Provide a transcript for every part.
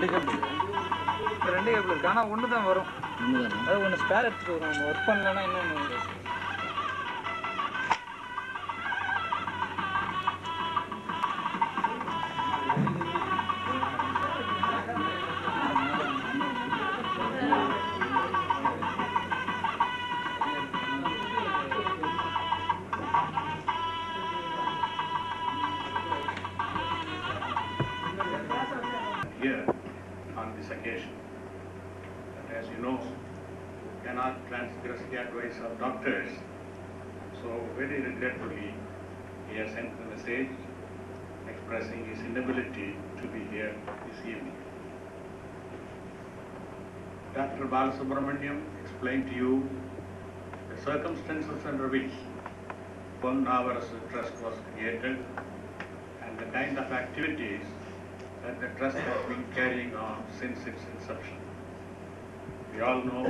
ரெண்டு கேபிள் இருக்கு. ஆனால் ஒன்று தான் வரும். அது ஒன்று ஸ்பேர் எடுத்துகிட்டு வரும். நம்ம ஒர்க் பண்ணலன்னா இன்னொன்று. Here on this occasion. But as you know, cannot transgress the advice of doctors. So very regretfully, he has sent a message expressing his inability to be here this evening. Dr. Balasubramaniam explained to you the circumstances under which PonNaavarasutrust was created and the kind of activities that the trust has been carrying on since its inception. We all know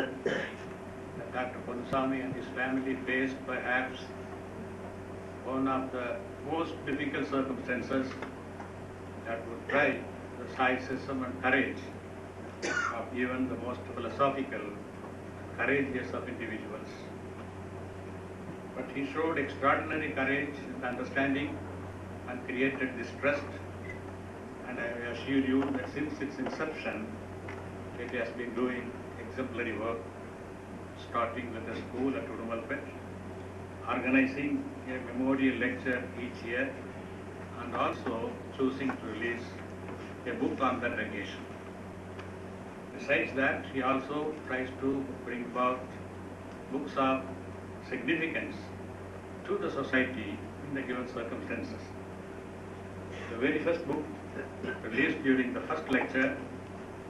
that Dr. Ponusami and his family faced perhaps one of the most difficult circumstances that would try the stoicism and courage of even the most philosophical and courageous of individuals. But he showed extraordinary courage and understanding and created this trust. And I assure you that since its inception, it has been doing exemplary work, starting with a school at Udumalpet, organizing a memorial lecture each year, and also choosing to release a book on that occasion. Besides that, he also tries to bring about books of significance to the society in the given circumstances. The very first book released during the first lecture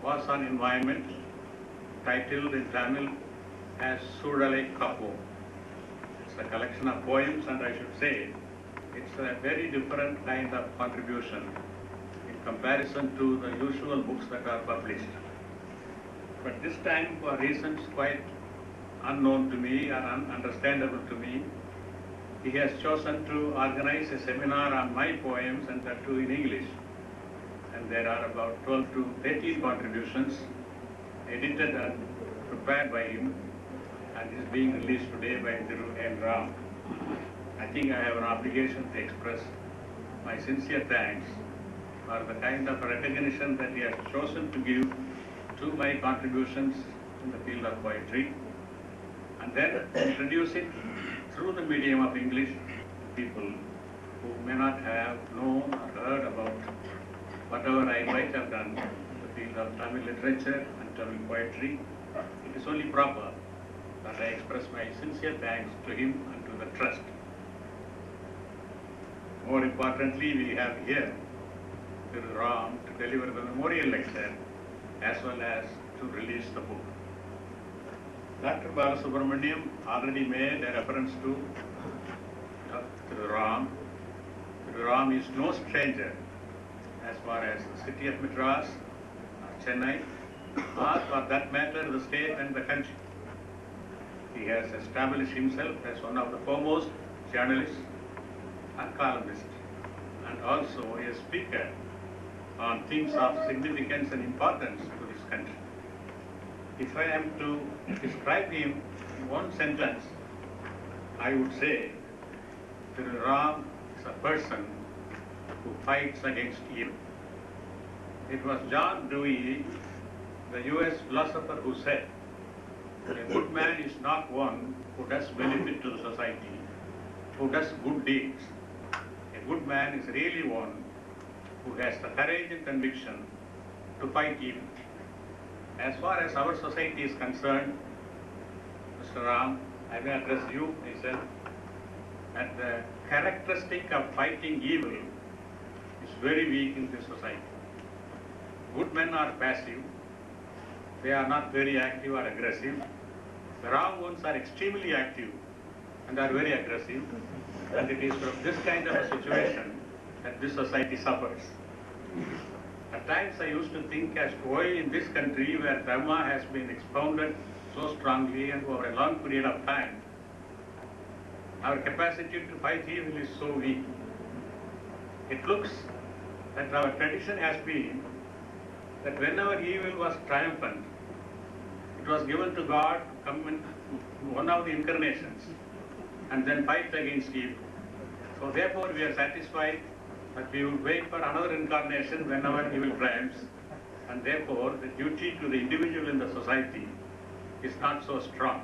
was on environment, titled in Tamil as Sudalai Kapo. It's a collection of poems, and I should say it's a very different kind of contribution in comparison to the usual books that are published. But this time, for reasons quite unknown to me or ununderstandable to me, he has chosen to organize a seminar on my poems, and that too in English. And there are about 12 to 13 contributions edited and prepared by him, and is being released today by Thiru N. Ram. I think I have an obligation to express my sincere thanks for the kind of recognition that he has chosen to give to my contributions in the field of poetry, and then introduce it through the medium of English to people who may not have known or heard about whatever I might have done in the field of Tamil literature and Tamil poetry. It is only proper that I express my sincere thanks to him and to the trust. More importantly, we have here Thiru Ram to deliver the memorial lecture as well as to release the book. Dr. Balasubramaniam already made a reference to Thiru Ram. Thiru Ram is no stranger as far as the city of Madras, or Chennai, or for that matter the state and the country. He has established himself as one of the foremost journalists and columnists, and also a speaker on things of significance and importance to this country. If I am to describe him in one sentence, I would say Thiru Ram is a person who fights against evil. It was John Dewey, the US philosopher, who said, a good man is not one who does benefit to the society, who does good deeds. A good man is really one who has the courage and conviction to fight evil. As far as our society is concerned, Mr. Ram, I may address you myself, that the characteristic of fighting evil is very weak in this society. Good men are passive, they are not very active or aggressive. The wrong ones are extremely active and are very aggressive, and it is from this kind of a situation that this society suffers. At times I used to think as to why in this country where Dharma has been expounded so strongly and over a long period of time, our capacity to fight evil is so weak. It looks that our tradition has been that whenever evil was triumphant, it was given to God to come in one of the incarnations and then fight against evil. So therefore we are satisfied that we will wait for another incarnation whenever evil triumphs, and therefore the duty to the individual in the society is not so strong.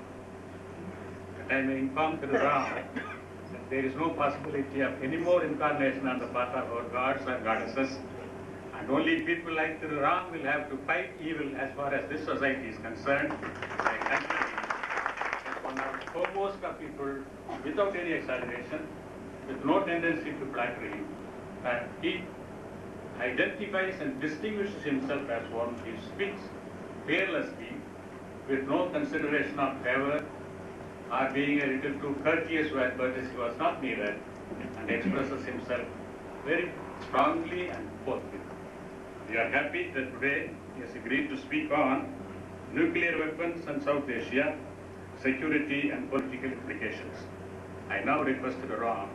But I may inform Thiru Ram that there is no possibility of any more incarnation on the part of our gods or goddesses, and only people like Thiru Ram will have to fight evil as far as this society is concerned. I consider him one of the foremost of people, without any exaggeration, with no tendency to flattery, that he identifies and distinguishes himself as one who speaks fearlessly with no consideration of favor or being a little too courteous where courtesy was not needed, and expresses himself very strongly and forthwith. We are happy that today he has agreed to speak on nuclear weapons in South Asia, security and political implications. I now request Thiru Ram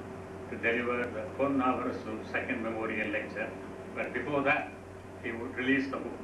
to deliver the PonNaavarasutrust second memorial lecture, but before that, he would release the book.